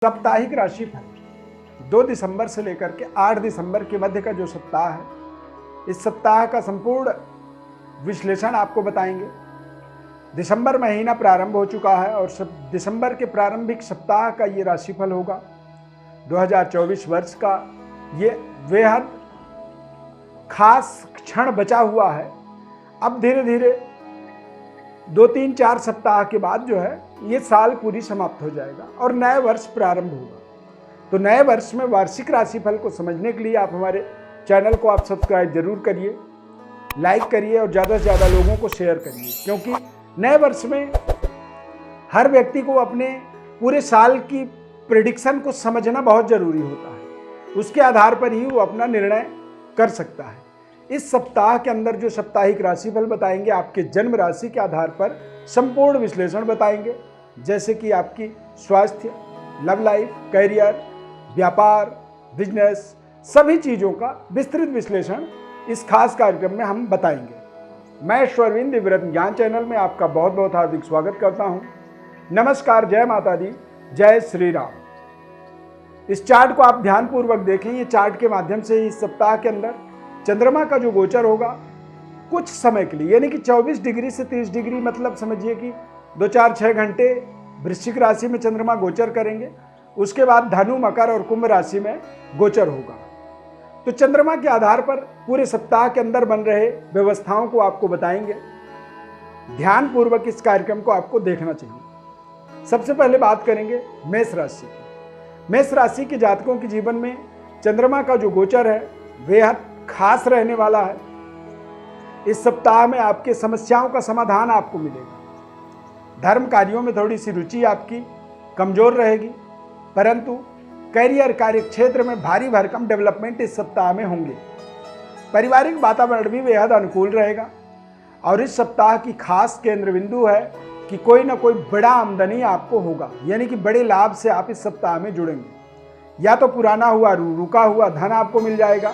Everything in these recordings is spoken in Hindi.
साप्ताहिक राशिफल 2 दिसंबर से लेकर के 8 दिसंबर के मध्य का जो सप्ताह है, इस सप्ताह का संपूर्ण विश्लेषण आपको बताएंगे। दिसंबर महीना प्रारंभ हो चुका है और दिसंबर के प्रारंभिक सप्ताह का ये राशिफल होगा। 2024 वर्ष का ये बेहद खास क्षण बचा हुआ है। अब धीरे धीरे 2-3-4 सप्ताह के बाद जो है ये साल पूरी समाप्त हो जाएगा और नया वर्ष प्रारंभ होगा। तो नए वर्ष में वार्षिक राशिफल को समझने के लिए आप हमारे चैनल को आप सब्सक्राइब जरूर करिए, लाइक करिए और ज़्यादा से ज़्यादा लोगों को शेयर करिए, क्योंकि नए वर्ष में हर व्यक्ति को अपने पूरे साल की प्रेडिक्शन को समझना बहुत ज़रूरी होता है। उसके आधार पर ही वो अपना निर्णय कर सकता है। इस सप्ताह के अंदर जो साप्ताहिक राशिफल बताएंगे, आपके जन्म राशि के आधार पर संपूर्ण विश्लेषण बताएंगे, जैसे कि आपकी स्वास्थ्य, लव लाइफ, करियर, व्यापार, बिजनेस, सभी चीज़ों का विस्तृत विश्लेषण इस खास कार्यक्रम में हम बताएंगे। मैं ईश्वरविंद दिव्यरत्न ज्ञान चैनल में आपका बहुत बहुत हार्दिक स्वागत करता हूं। नमस्कार, जय माता दी, जय श्री राम। इस चार्ट को आप ध्यानपूर्वक देखें। ये चार्ट के माध्यम से इस सप्ताह के अंदर चंद्रमा का जो गोचर होगा कुछ समय के लिए, यानी कि 24 डिग्री से 30 डिग्री, मतलब समझिए कि 2-4-6 घंटे वृश्चिक राशि में चंद्रमा गोचर करेंगे। उसके बाद धनु, मकर और कुंभ राशि में गोचर होगा। तो चंद्रमा के आधार पर पूरे सप्ताह के अंदर बन रहे व्यवस्थाओं को आपको बताएंगे। ध्यानपूर्वक इस कार्यक्रम को आपको देखना चाहिए। सबसे पहले बात करेंगे मेष राशि की। मेष राशि के जातकों के जीवन में चंद्रमा का जो गोचर है बेहद खास रहने वाला है। इस सप्ताह में आपके समस्याओं का समाधान आपको मिलेगा। धर्म कार्यों में थोड़ी सी रुचि आपकी कमजोर रहेगी, परंतु करियर, कार्य क्षेत्र में भारी भरकम डेवलपमेंट इस सप्ताह में होंगे। पारिवारिक वातावरण भी बेहद अनुकूल रहेगा और इस सप्ताह की खास केंद्र बिंदु है कि कोई ना कोई बड़ा आमदनी आपको होगा, यानी कि बड़े लाभ से आप इस सप्ताह में जुड़ेंगे। या तो पुराना हुआ, रुका हुआ धन आपको मिल जाएगा,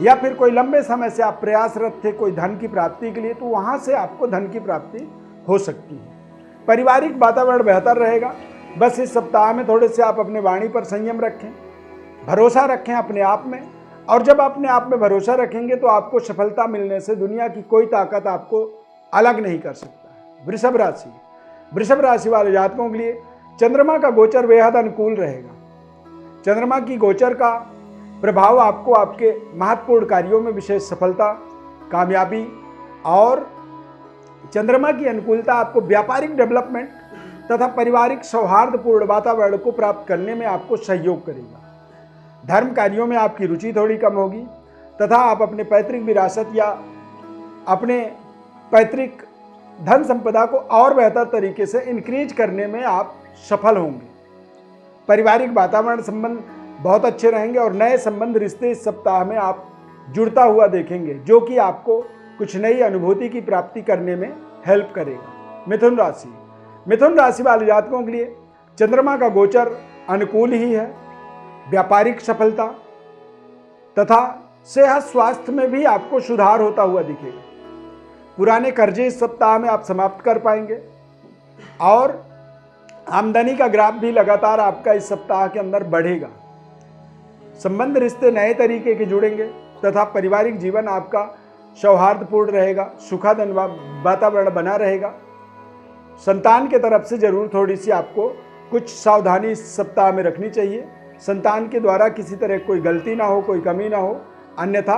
या फिर कोई लंबे समय से आप प्रयासरत थे कोई धन की प्राप्ति के लिए, तो वहां से आपको धन की प्राप्ति हो सकती है। पारिवारिक वातावरण बेहतर रहेगा। बस इस सप्ताह में थोड़े से आप अपने वाणी पर संयम रखें, भरोसा रखें अपने आप में, और जब अपने आप में भरोसा रखेंगे तो आपको सफलता मिलने से दुनिया की कोई ताकत आपको अलग नहीं कर सकता है। वृषभ राशि वाले जातकों के लिए चंद्रमा का गोचर बेहद अनुकूल रहेगा। चंद्रमा की गोचर का प्रभाव आपको आपके महत्वपूर्ण कार्यों में विशेष सफलता, कामयाबी और चंद्रमा की अनुकूलता आपको व्यापारिक डेवलपमेंट तथा पारिवारिक सौहार्दपूर्ण वातावरण को प्राप्त करने में आपको सहयोग करेगा। धर्म कार्यों में आपकी रुचि थोड़ी कम होगी तथा आप अपने पैतृक विरासत या अपने पैतृक धन संपदा को और बेहतर तरीके से इंक्रीज करने में आप सफल होंगे। पारिवारिक वातावरण संबंध बहुत अच्छे रहेंगे और नए संबंध, रिश्ते इस सप्ताह में आप जुड़ता हुआ देखेंगे, जो कि आपको कुछ नई अनुभूति की प्राप्ति करने में हेल्प करेगा। मिथुन राशि वाले जातकों के लिए चंद्रमा का गोचर अनुकूल ही है। व्यापारिक सफलता तथा सेहत स्वास्थ्य में भी आपको सुधार होता हुआ दिखेगा। पुराने कर्जे इस सप्ताह में आप समाप्त कर पाएंगे और आमदनी का ग्राफ भी लगातार आपका इस सप्ताह के अंदर बढ़ेगा। संबंध, रिश्ते नए तरीके के जुड़ेंगे तथा पारिवारिक जीवन आपका सौहार्दपूर्ण रहेगा, सुखद वातावरण बना रहेगा। संतान के तरफ से जरूर थोड़ी सी आपको कुछ सावधानी इस सप्ताह में रखनी चाहिए। संतान के द्वारा किसी तरह कोई गलती ना हो, कोई कमी ना हो, अन्यथा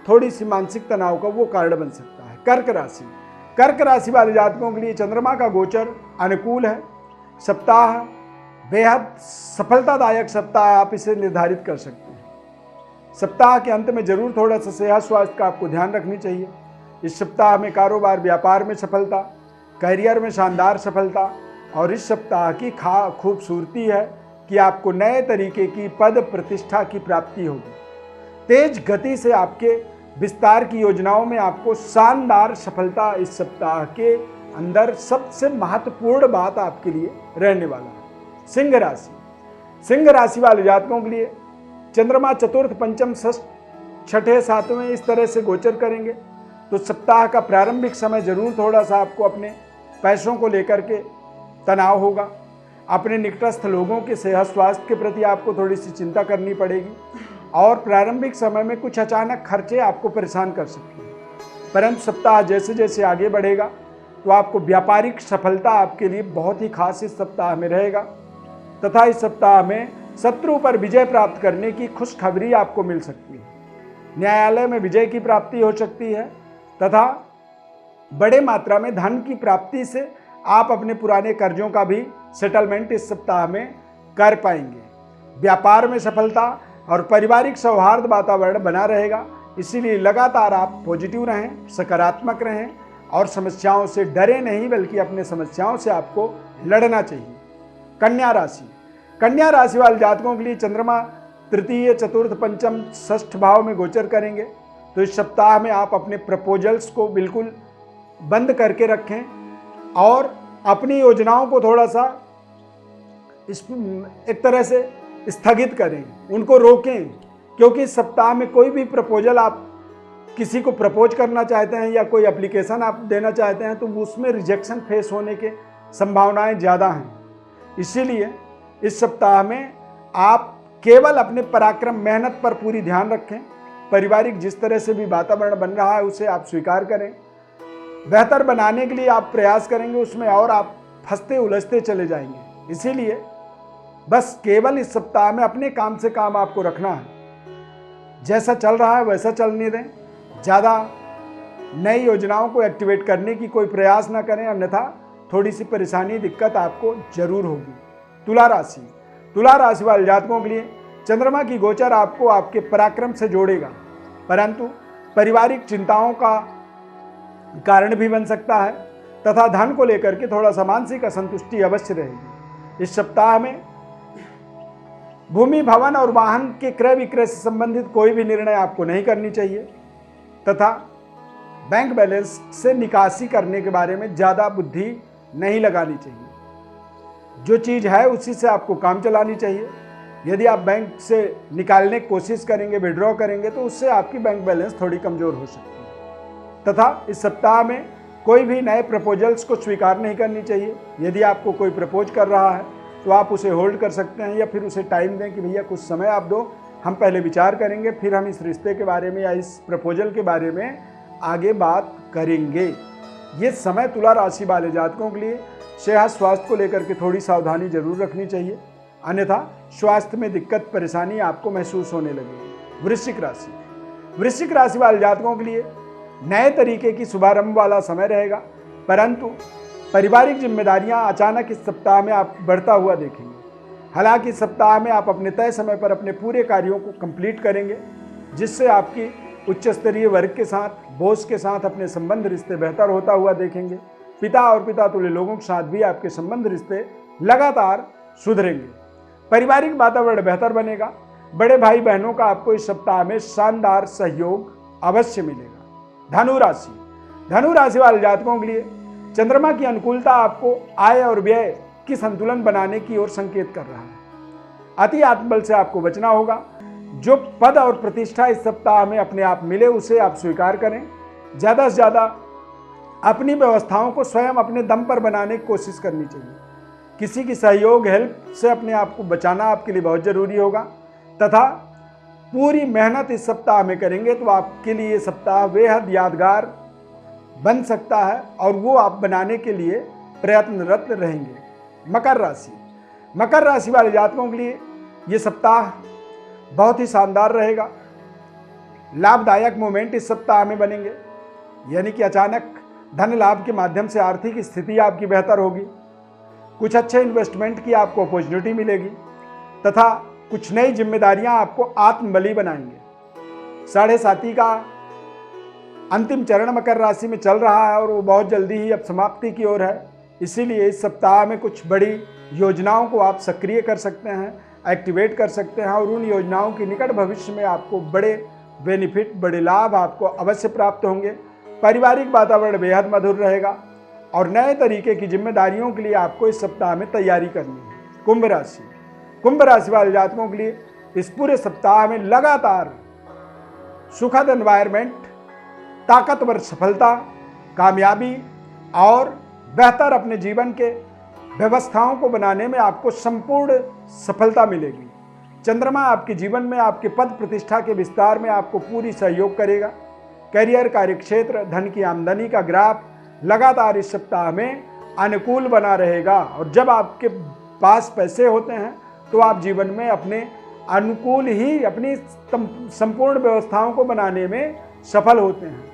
थोड़ी सी मानसिक तनाव का वो कारण बन सकता है। कर्क राशि वाले जातकों के लिए चंद्रमा का गोचर अनुकूल है। सप्ताह बेहद सफलतादायक सप्ताह आप इसे निर्धारित कर सकते हैं। सप्ताह के अंत में जरूर थोड़ा सा सेहत स्वास्थ्य का आपको ध्यान रखनी चाहिए। इस सप्ताह में कारोबार, व्यापार में सफलता, करियर में शानदार सफलता, और इस सप्ताह की खूबसूरती है कि आपको नए तरीके की पद प्रतिष्ठा की प्राप्ति होगी। तेज गति से आपके विस्तार की योजनाओं में आपको शानदार सफलता इस सप्ताह के अंदर सबसे महत्वपूर्ण बात आपके लिए रहने वाला है। सिंह राशि वाले जातकों के लिए चंद्रमा चतुर्थ, पंचम, षष्ठ, छठे, सातवें इस तरह से गोचर करेंगे। तो सप्ताह का प्रारंभिक समय जरूर थोड़ा सा आपको अपने पैसों को लेकर के तनाव होगा। अपने निकटस्थ लोगों के सेहत स्वास्थ्य के प्रति आपको थोड़ी सी चिंता करनी पड़ेगी और प्रारंभिक समय में कुछ अचानक खर्चे आपको परेशान कर सकते हैं। परंतु सप्ताह जैसे जैसे आगे बढ़ेगा तो आपको व्यापारिक सफलता आपके लिए बहुत ही खास इस सप्ताह में रहेगा तथा इस सप्ताह में शत्रु पर विजय प्राप्त करने की खुशखबरी आपको मिल सकती है। न्यायालय में विजय की प्राप्ति हो सकती है तथा बड़े मात्रा में धन की प्राप्ति से आप अपने पुराने कर्जों का भी सेटलमेंट इस सप्ताह में कर पाएंगे। व्यापार में सफलता और पारिवारिक सौहार्द वातावरण बना रहेगा, इसीलिए लगातार आप पॉजिटिव रहें, सकारात्मक रहें और समस्याओं से डरे नहीं बल्कि अपने समस्याओं से आपको लड़ना चाहिए। कन्या राशि, कन्या राशि वाले जातकों के लिए चंद्रमा तृतीय, चतुर्थ, पंचम, षष्ठ भाव में गोचर करेंगे, तो इस सप्ताह में आप अपने प्रपोजल्स को बिल्कुल बंद करके रखें और अपनी योजनाओं को थोड़ा सा एक तरह से स्थगित करें, उनको रोकें, क्योंकि इस सप्ताह में कोई भी प्रपोजल आप किसी को प्रपोज करना चाहते हैं या कोई एप्लीकेशन आप देना चाहते हैं तो उसमें रिजेक्शन फेस होने के संभावनाएं ज़्यादा हैं। इसीलिए इस सप्ताह में आप केवल अपने पराक्रम, मेहनत पर पूरी ध्यान रखें। पारिवारिक जिस तरह से भी वातावरण बन रहा है उसे आप स्वीकार करें, बेहतर बनाने के लिए आप प्रयास करेंगे उसमें और आप फंसते उलझते चले जाएंगे। इसीलिए बस केवल इस सप्ताह में अपने काम से काम आपको रखना है, जैसा चल रहा है वैसा चलने दें, ज़्यादा नई योजनाओं को एक्टिवेट करने की कोई प्रयास ना करें, अन्यथा थोड़ी सी परेशानी, दिक्कत आपको जरूर होगी। तुला राशि, तुला राशि वाले जातकों के लिए चंद्रमा की गोचर आपको आपके पराक्रम से जोड़ेगा, परंतु पारिवारिक चिंताओं का कारण भी बन सकता है तथा धन को लेकर के थोड़ा सा मानसिक असंतुष्टि अवश्य रहेगी। इस सप्ताह में भूमि, भवन और वाहन के क्रय विक्रय से संबंधित कोई भी निर्णय आपको नहीं करनी चाहिए तथा बैंक बैलेंस से निकासी करने के बारे में ज़्यादा बुद्धि नहीं लगानी चाहिए। जो चीज़ है उसी से आपको काम चलानी चाहिए। यदि आप बैंक से निकालने की कोशिश करेंगे, विड्रॉ करेंगे, तो उससे आपकी बैंक बैलेंस थोड़ी कमज़ोर हो सकती है तथा इस सप्ताह में कोई भी नए प्रपोजल्स को स्वीकार नहीं करनी चाहिए। यदि आपको कोई प्रपोज कर रहा है तो आप उसे होल्ड कर सकते हैं या फिर उसे टाइम दें कि भैया कुछ समय आप दो, हम पहले विचार करेंगे, फिर हम इस रिश्ते के बारे में या इस प्रपोजल के बारे में आगे बात करेंगे। ये समय तुला राशि वाले जातकों के लिए सेहत स्वास्थ्य को लेकर के थोड़ी सावधानी जरूर रखनी चाहिए, अन्यथा स्वास्थ्य में दिक्कत परेशानी आपको महसूस होने लगेगी। वृश्चिक राशि, वृश्चिक राशि वाले जातकों के लिए नए तरीके की शुभारंभ वाला समय रहेगा, परंतु पारिवारिक जिम्मेदारियां अचानक इस सप्ताह में आप बढ़ता हुआ देखेंगे। हालांकि इस सप्ताह में आप अपने तय समय पर अपने पूरे कार्यों को कंप्लीट करेंगे, जिससे आपकी उच्च स्तरीय वर्ग के साथ, बॉस के साथ अपने संबंध रिश्ते बेहतर होता हुआ देखेंगे। पिता और पिता तुल्य लोगों के साथ भी आपके संबंध रिश्ते लगातार सुधरेंगे। पारिवारिक वातावरण बेहतर बनेगा। बड़े भाई बहनों का आपको इस सप्ताह में शानदार सहयोग अवश्य मिलेगा। धनु राशि, धनु राशि वाले जातकों के लिए चंद्रमा की अनुकूलता आपको आय और व्यय की संतुलन बनाने की ओर संकेत कर रहा है। अति आत्मबल से आपको बचना होगा। जो पद और प्रतिष्ठा इस सप्ताह में अपने आप मिले उसे आप स्वीकार करें। ज़्यादा से ज़्यादा अपनी व्यवस्थाओं को स्वयं अपने दम पर बनाने की कोशिश करनी चाहिए। किसी की सहयोग, हेल्प से अपने आप को बचाना आपके लिए बहुत ज़रूरी होगा तथा पूरी मेहनत इस सप्ताह में करेंगे तो आपके लिए ये सप्ताह बेहद यादगार बन सकता है और वो आप बनाने के लिए प्रयत्नरत रहेंगे। मकर राशि, मकर राशि वाले जातकों के लिए ये सप्ताह बहुत ही शानदार रहेगा। लाभदायक मोमेंट इस सप्ताह में बनेंगे, यानी कि अचानक धन लाभ के माध्यम से आर्थिक स्थिति आपकी बेहतर होगी। कुछ अच्छे इन्वेस्टमेंट की आपको अपॉर्चुनिटी मिलेगी तथा कुछ नई जिम्मेदारियां आपको आत्मबली बनाएंगे। साढ़े साथी का अंतिम चरण मकर राशि में चल रहा है और वो बहुत जल्दी ही अब समाप्ति की ओर है। इसीलिए इस सप्ताह में कुछ बड़ी योजनाओं को आप सक्रिय कर सकते हैं, एक्टिवेट कर सकते हैं और उन योजनाओं के निकट भविष्य में आपको बड़े बेनिफिट, बड़े लाभ आपको अवश्य प्राप्त होंगे। पारिवारिक वातावरण बेहद मधुर रहेगा और नए तरीके की जिम्मेदारियों के लिए आपको इस सप्ताह में तैयारी करनी है। कुंभ राशि, कुंभ राशि वाले जातकों के लिए इस पूरे सप्ताह में लगातार सुखद एनवायरनमेंट, ताकतवर सफलता, कामयाबी और बेहतर अपने जीवन के व्यवस्थाओं को बनाने में आपको संपूर्ण सफलता मिलेगी। चंद्रमा आपके जीवन में आपके पद प्रतिष्ठा के विस्तार में आपको पूरी सहयोग करेगा। करियर, कार्यक्षेत्र, धन की आमदनी का ग्राफ लगातार इस सप्ताह में अनुकूल बना रहेगा। और जब आपके पास पैसे होते हैं तो आप जीवन में अपने अनुकूल ही अपनी संपूर्ण व्यवस्थाओं को बनाने में सफल होते हैं।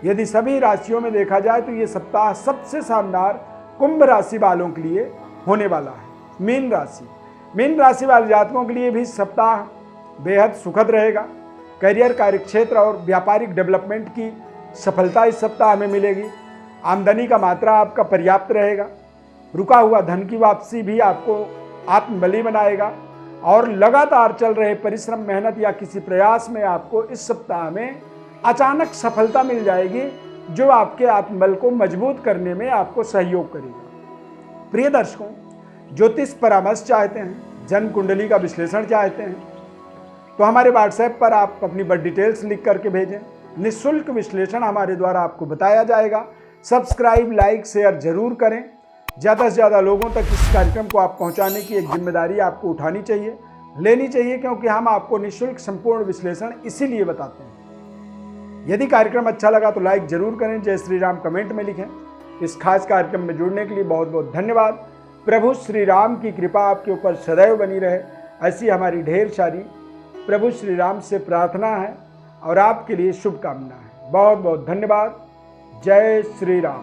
यदि सभी राशियों में देखा जाए तो ये सप्ताह सबसे शानदार कुंभ राशि वालों के लिए होने वाला है। मीन राशि वाले जातकों के लिए भी सप्ताह बेहद सुखद रहेगा। करियर, कार्यक्षेत्र और व्यापारिक डेवलपमेंट की सफलता इस सप्ताह में मिलेगी। आमदनी का मात्रा आपका पर्याप्त रहेगा। रुका हुआ धन की वापसी भी आपको आत्मबली बनाएगा और लगातार चल रहे परिश्रम, मेहनत या किसी प्रयास में आपको इस सप्ताह में अचानक सफलता मिल जाएगी, जो आपके आत्मबल को मजबूत करने में आपको सहयोग करेगा। प्रिय दर्शकों, ज्योतिष परामर्श चाहते हैं, जन्म कुंडली का विश्लेषण चाहते हैं तो हमारे व्हाट्सएप पर आप अपनी बर्थ डिटेल्स लिख करके भेजें। निःशुल्क विश्लेषण हमारे द्वारा आपको बताया जाएगा। सब्सक्राइब, लाइक, शेयर जरूर करें। ज़्यादा से ज़्यादा लोगों तक इस कार्यक्रम को आप पहुंचाने की एक जिम्मेदारी आपको उठानी चाहिए, लेनी चाहिए, क्योंकि हम आपको निःशुल्क संपूर्ण विश्लेषण इसीलिए बताते हैं। यदि कार्यक्रम अच्छा लगा तो लाइक जरूर करें, जय श्री राम कमेंट में लिखें। इस खास कार्यक्रम में जुड़ने के लिए बहुत बहुत धन्यवाद। प्रभु श्री राम की कृपा आपके ऊपर सदैव बनी रहे, ऐसी हमारी ढेर सारी प्रभु श्री राम से प्रार्थना है और आपके लिए शुभकामना है। बहुत बहुत धन्यवाद। जय श्री राम।